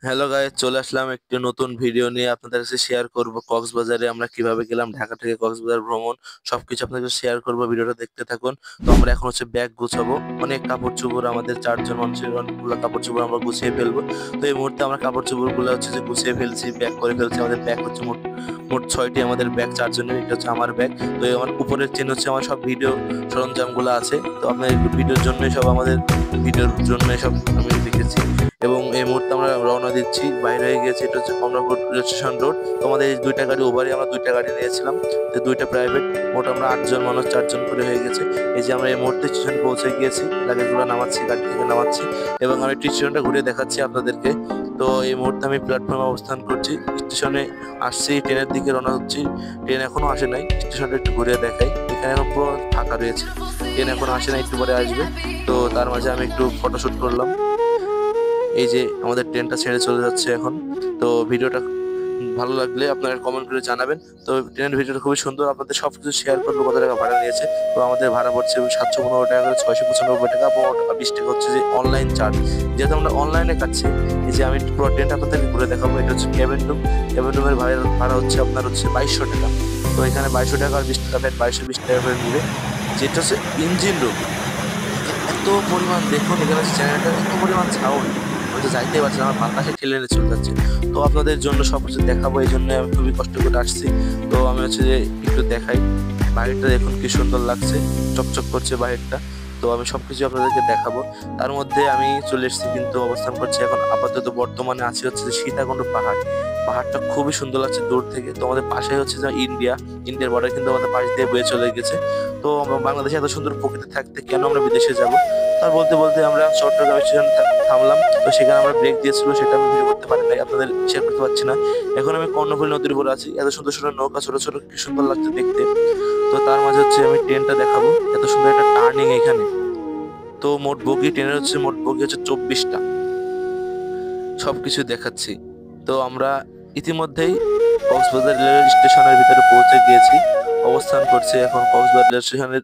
Hello guys, চলে আসলাম একটি নতুন ভিডিও নিয়ে আপনাদের কাছে শেয়ার করব। কক্সবাজারে আমরা কিভাবে গেলাম, ঢাকা থেকে কক্সবাজার ভ্রমণ সবকিছু আপনাদের কাছে শেয়ার করব। ভিডিওটা দেখতে থাকুন। তো আমরা এখন ব্যাগ গুছাবো, অনেক কাপড় চোপড়, আমাদের চারজন মানুষের অনেকগুলো কাপড় চোপড় আমরা গুছিয়ে ফেলবো। তো এই মুহূর্তে আমরা কাপড় চোপড় গুলো যে গুছিয়ে ফেলছি, ব্যাগ করে ফেলছি। আমাদের ব্যাগ মোট মোট 6টি আমাদের ব্যাগ, চারজনের। এটা আমার ব্যাগ। তো এই আমার উপরের চেন আমার সব ভিডিও সরঞ্জামগুলো আছে। তো আপনার ভিডিওর জন্য সব আমাদের ভিডিওর জন্য সব আমি দেখেছি। এবং এই মুহূর্তে আমরা রওনা দিচ্ছি, বাইরে হয়ে গেছি। এটা কমলাপুর স্টেশন রোড। তোমাদের এই দুইটা গাড়ি ওভারই আমরা দুইটা গাড়ি নিয়েছিলাম, তো দুইটা প্রাইভেট। মোট আমরা 8জন মানুষ, 4জন করে হয়ে গেছে। এই যে আমরা এই মুহূর্তে স্টেশন পৌঁছে গিয়েছি, লাগেজগুলো নামাচ্ছি, গাড়ি থেকে নামাচ্ছি এবং আমি স্টেশনটা ঘুরে দেখাচ্ছি আপনাদেরকে। তো এই মুহূর্তে আমি প্ল্যাটফর্মে অবস্থান করছি, স্টেশনে আসছি, ট্রেনের দিকে রওনা হচ্ছি। ট্রেন এখনো আসে নাই, স্টেশনটা একটু ঘুরে দেখাই। এখানে এখন পুরো ফাঁকা রয়েছে, ট্রেন এখন আসে নাই, একটু পরে আসবে। তো তার মাঝে আমি একটু ফটোশুট করলাম। এই যে আমাদের ট্রেনটা ছেড়ে চলে যাচ্ছে এখন। তো ভিডিওটা ভালো লাগলে আপনারা কমেন্ট করে জানাবেন। তো ট্রেনের ভিডিওটা খুবই সুন্দর, আপনাদের সবকিছু শেয়ার করবো। কত টাকা ভাড়া নিয়েছে? তো আমাদের ভাড়া পড়ছে 715 টাকা করে, 695 টাকা, 20 টাকা হচ্ছে যে অনলাইন চার্জ। যেহেতু আমরা অনলাইনে কাটছি, এই যে আমি পুরো ট্রেনটা আপনাদেরকে ঘুরে দেখাবো। এটা হচ্ছে ক্যাবিন রুম। ক্যাবিন রুমের ভাড়া হচ্ছে আপনার 2200 টাকা। তো এখানে 2200 টাকা আর 20 টাকা ভ্যাট, 2220 টাকা করে নেবে। যেটা হচ্ছে ইঞ্জিন রুম। এত পরিমাণ দেখুন, এখানে চ্যানেলটা এত পরিমাণ সাউন্ড, আমি তো যাইতেই পারছি না, আমার বাতাসে ঠেলে নিয়ে চলে যাচ্ছে। তো আপনাদের জন্য সবকিছু দেখাবো, এই জন্য আমি খুবই কষ্ট করে আসছি। তো আমি যে একটু দেখাই, বাহিরটা দেখুন কি সুন্দর লাগছে, চকচক করছে বাহিরটা। তো আমি সবকিছু আপনাদেরকে দেখাবো। তার মধ্যে আমি চলে এসেছি, কিন্তু অবস্থান করছি এখন আপাতত বর্তমানে আছি হচ্ছে যে সীতাকুণ্ড পাহাড়। পাহাড়টা খুবই সুন্দর লাগছে দূর থেকে। তো আমাদের পাশে হচ্ছে যে ইন্ডিয়ার বর্ডার কিন্তু আমাদের পাশ দিয়ে বয়ে চলে গেছে। তো বাংলাদেশে এত সুন্দর প্রকৃতি থাকতে কেন আমরা বিদেশে যাব? তার বলতে বলতে আমরা চট্টগ্রাম স্টেশন থামলাম। তো সেখানে আমরা ব্রেক দিয়েছিল, সেটা আমি ভিডিও করতে পারি নাই, আপনাদের শেয়ার করতে পারছি না। এখন আমি কর্ণফুলী নদীর উপর আছি, এত সুন্দর সুন্দর নৌকা, ছোট ছোট, কি সুন্দর লাগছে দেখতে। তো তার মাঝে আমি ট্রেনটা দেখাবো, এত সুন্দর একটা টার্নিং এখানে। তো মোট বগি, ট্রেনের মোট বগি হচ্ছে 24টা। সবকিছু দেখাচ্ছি। তো আমরা ইতিমধ্যেই কক্সবাজার রেল স্টেশনের ভিতরে পৌঁছে গিয়েছি, অবস্থান করছি এখন কক্সবাজার রেল স্টেশনের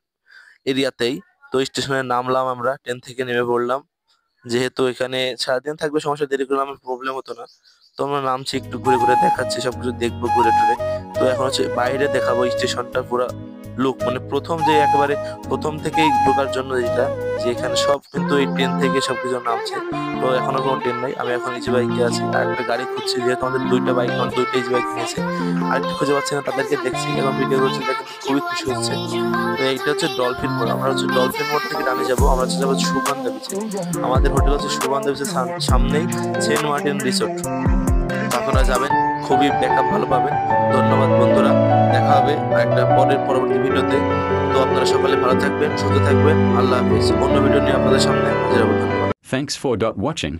এরিয়াতেই। তো স্টেশনে নামলাম, আমরা ট্রেন থেকে নেমে পড়লাম। যেহেতু এখানে সারাদিন থাকবে, সমস্যা, দেরি করলে আমার প্রবলেম হতো না। তো আমরা নামছি, একটু ঘুরে ঘুরে দেখাচ্ছি, সবকিছু দেখবো ঘুরে টুরে। তো এখন বাইরে দেখাবো স্টেশনটা পুরো লুক, মানে প্রথম যে একেবারে প্রথম থেকেই ঢোকার জন্য যেটা, যে এখানে সব কিন্তু এই ট্রেন থেকে সবকিছু নামছে। তো এখনো কোনো ট্রেন নাই, আমি এখন ইজি বাইকে আছি, আর একটা গাড়ি খুঁজছি। যেহেতু আমাদের দুইটা বাইক, আমার দুইটা ইজি বাইক নিয়েছে, আরেকটা খুঁজে পাচ্ছি না, তাদেরকে দেখছি এবং ভিডিও করছি, দেখে খুবই খুশি হচ্ছে। তো এইটা হচ্ছে ডলফিন মোড়। আমরা ডলফিন মোড় থেকে ডানে যাবো, আমরা যাবো সুগন্ধা বিচে। আমাদের হোটেল হচ্ছে সুগন্ধা বিচের সামনেই সেন্ট মার্টিন রিসোর্ট। আপনারা যাবেন, খুবই ব্যাকআপ ভালো পাবেন। ধন্যবাদ বন্ধুরা, দেখা হবে একটা পরবর্তী ভিডিওতে। তো আপনারা সকলে ভালো থাকবেন, সুস্থ থাকবেন। আল্লাহ হাফিজ। অন্য ভিডিও নিয়ে আপনাদের সামনে হাজির হবো। ধন্যবাদ। Thanks for watching.